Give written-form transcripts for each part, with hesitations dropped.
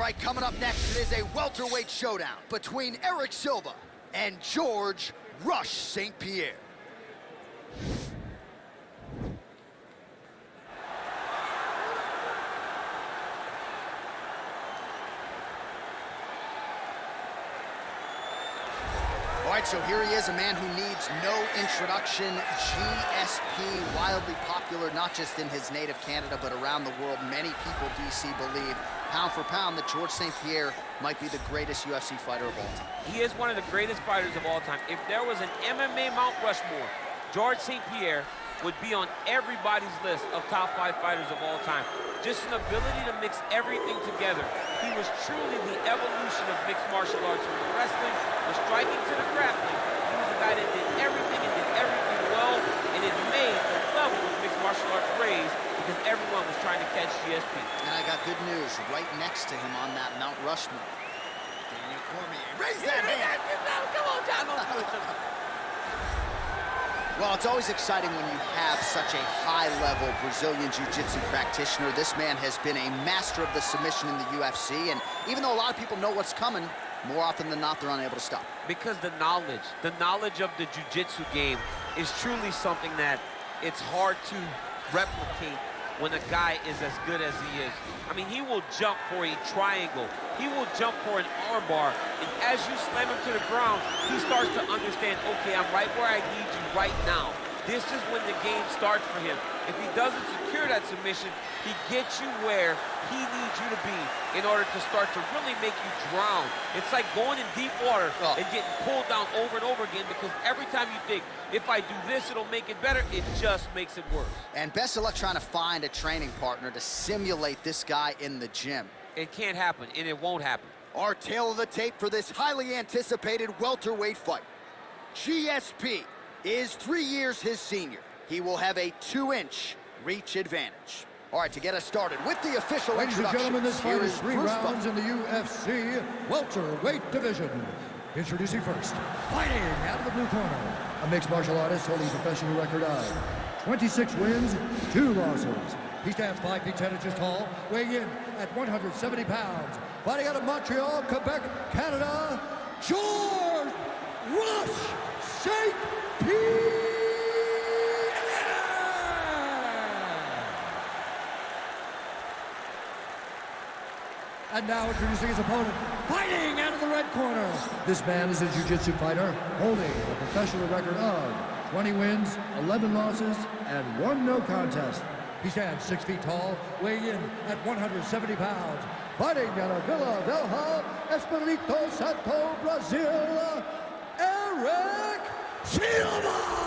right, coming up next, it is a welterweight showdown between Erick Silva and George Rush St-Pierre. All right, so here he is, a man who needs no introduction. GSP, wildly popular, not just in his native Canada, but around the world. Many people, DC, believe, pound for pound, that George St-Pierre might be the greatest UFC fighter of all time. He is one of the greatest fighters of all time. If there was an MMA Mount Rushmore, George St-Pierre would be on everybody's list of top 5 fighters of all time. Just an ability to mix everything together. He was truly the evolution of mixed martial arts, from the wrestling, the striking to the grappling. He was a guy that did everything and did everything well, and it made the level of mixed martial arts raise because everyone was trying to catch GSP. And I got good news. Right next to him on that Mount Rushmore, Daniel Cormier. Raise that hand! Come on, John. Don't do it to me. Well, it's always exciting when you have such a high-level Brazilian Jiu-Jitsu practitioner. This man has been a master of the submission in the UFC, and even though a lot of people know what's coming, more often than not, they're unable to stop. Because the knowledge of the Jiu-Jitsu game is truly something that it's hard to replicate when a guy is as good as he is. I mean, he will jump for a triangle. He will jump for an armbar. And as you slam him to the ground, he starts to understand, okay, I'm right where I need you right now. This is when the game starts for him. If he doesn't secure that submission, he gets you where he needs you to be in order to start to really make you drown. It's like going in deep water and getting pulled down over and over again, because every time you think, if I do this, it'll make it better, it just makes it worse. And best of luck trying to find a training partner to simulate this guy in the gym. It can't happen, and it won't happen. Our tail of the tape for this highly anticipated welterweight fight. GSP is 3 years his senior. He will have a 2-inch reach advantage. All right, to get us started with the official Ladies and introduction, gentlemen, this fight is 3 Bruce rounds in the UFC welterweight division. Introducing first, fighting out of the blue corner, a mixed martial artist holding a professional record of 26 wins, 2 losses. He stands 5 feet 10 inches tall, weighing in at 170 pounds. Fighting out of Montreal, Quebec, Canada, George Rush St-Pierre. And now introducing his opponent, fighting out of the red corner. This man is a jiu-jitsu fighter holding a professional record of 20 wins, 11 losses, and 1 no contest. He stands 6 feet tall, weighing in at 170 pounds. Fighting out of Vila Velha, Espírito Santo, Brazil, Erick Silva.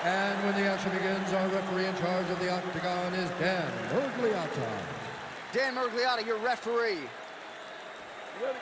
And when the action begins, our referee in charge of the octagon is Dan Murgliata. Dan Murgliata, your referee. Ready?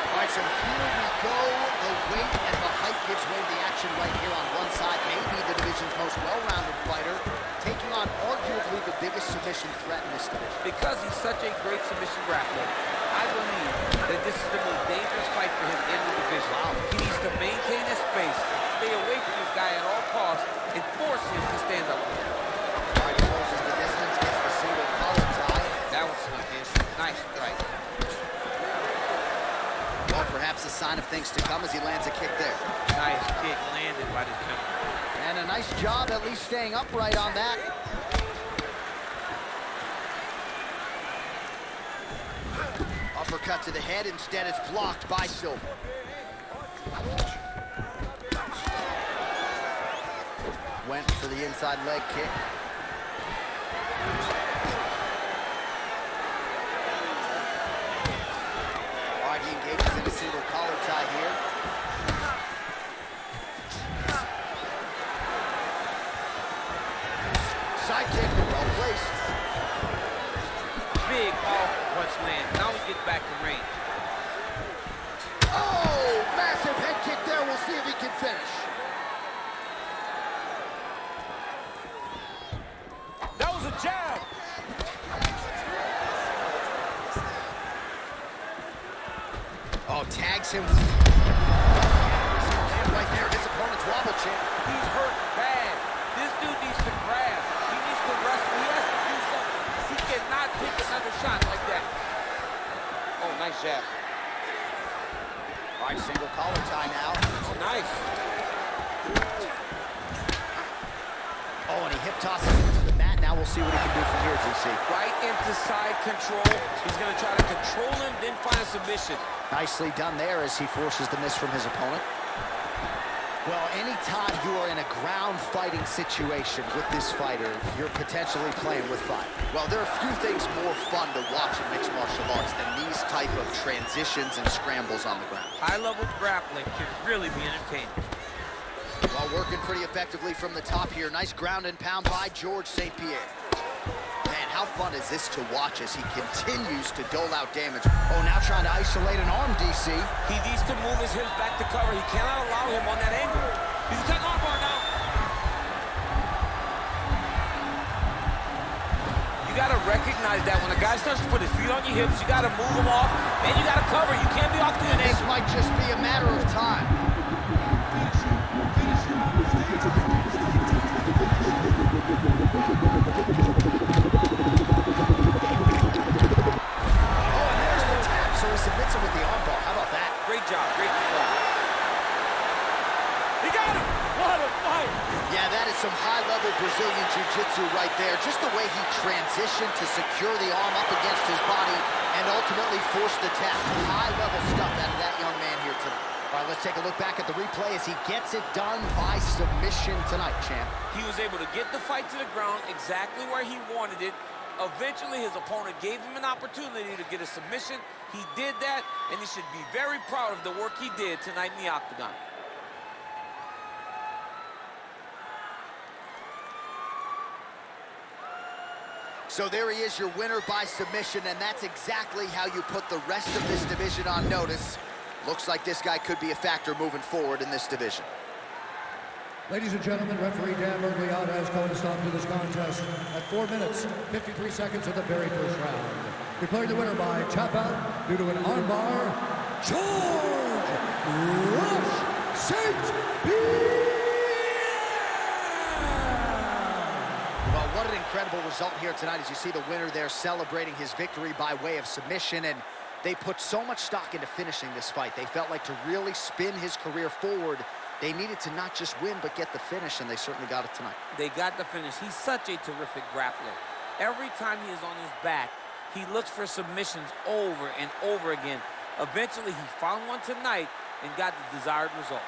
All right, so here we go. The weight and the height gives way to the action right here on one side. Maybe the division's most well-rounded fighter, taking on arguably the biggest submission threat in this division. Because he's such a great submission grappler, I believe that this is the most dangerous fight for him in the division. He needs to maintain his space, stay away from this guy at all costs, and force him to stand up. All right, closes the distance, gets the single collar tie. That was snuck in. Nice strike. Well, perhaps a sign of things to come as he lands a kick there. Nice kick landed by the gentleman. And a nice job at least staying upright on that. Uppercut to the head, instead it's blocked by Silva. Went for the inside leg kick. All right, he engages in a single collar tie here. Side kick, well placed. Big powerful punch land. Now he gets back to range. Oh, massive head kick there. We'll see if he can finish. That was a jab. gets him. Right there, his opponent's wobble champ. He's hurt bad. This dude needs to grab. He needs to wrestle. He has to do something. He cannot take another shot like that. Oh, nice jab. All right, single collar tie now. Oh, nice. Oh, and he hip tosses him to the mat. Now we'll see what he can do from here, DC. Right into side control. He's going to try to control him, then find a submission. Nicely done there as he forces the miss from his opponent. Well, anytime you are in a ground fighting situation with this fighter, you're potentially playing with fire. Well, there are few things more fun to watch in mixed martial arts than these type of transitions and scrambles on the ground. High-level grappling can really be entertaining. Well, working pretty effectively from the top here. Nice ground and pound by George St-Pierre. Man, how fun is this to watch as he continues to dole out damage. Oh, now trying to isolate an arm, DC. He needs to move his hips back to cover. He cannot allow him on that angle. He's taking arm bar now. You got to recognize that when a guy starts to put his feet on your hips, you got to move him off, and you got to cover. You can't be off to an This angle. might just be a matter of time. Submits him with the armbar. How about that? Great job. Great performance. He got him. What a fight. Yeah, that is some high-level Brazilian jiu-jitsu right there. Just the way he transitioned to secure the arm up against his body and ultimately force the tap. High-level stuff out of that young man here tonight. All right, let's take a look back at the replay as he gets it done by submission tonight, champ. He was able to get the fight to the ground exactly where he wanted it. Eventually, his opponent gave him an opportunity to get a submission. He did that, and he should be very proud of the work he did tonight in the octagon. So there he is, your winner by submission, and that's exactly how you put the rest of this division on notice. Looks like this guy could be a factor moving forward in this division. Ladies and gentlemen, referee Dan Bergliot has called a stop to this contest at 4 minutes, 53 seconds of the very first round. Declaring the winner by tap out due to an armbar, George Rush St-Pierre! Well, what an incredible result here tonight as you see the winner there celebrating his victory by way of submission, and they put so much stock into finishing this fight. They felt like to really spin his career forward, they needed to not just win, but get the finish, and they certainly got it tonight. They got the finish. He's such a terrific grappler. Every time he is on his back, he looks for submissions over and over again. Eventually, he found one tonight and got the desired result.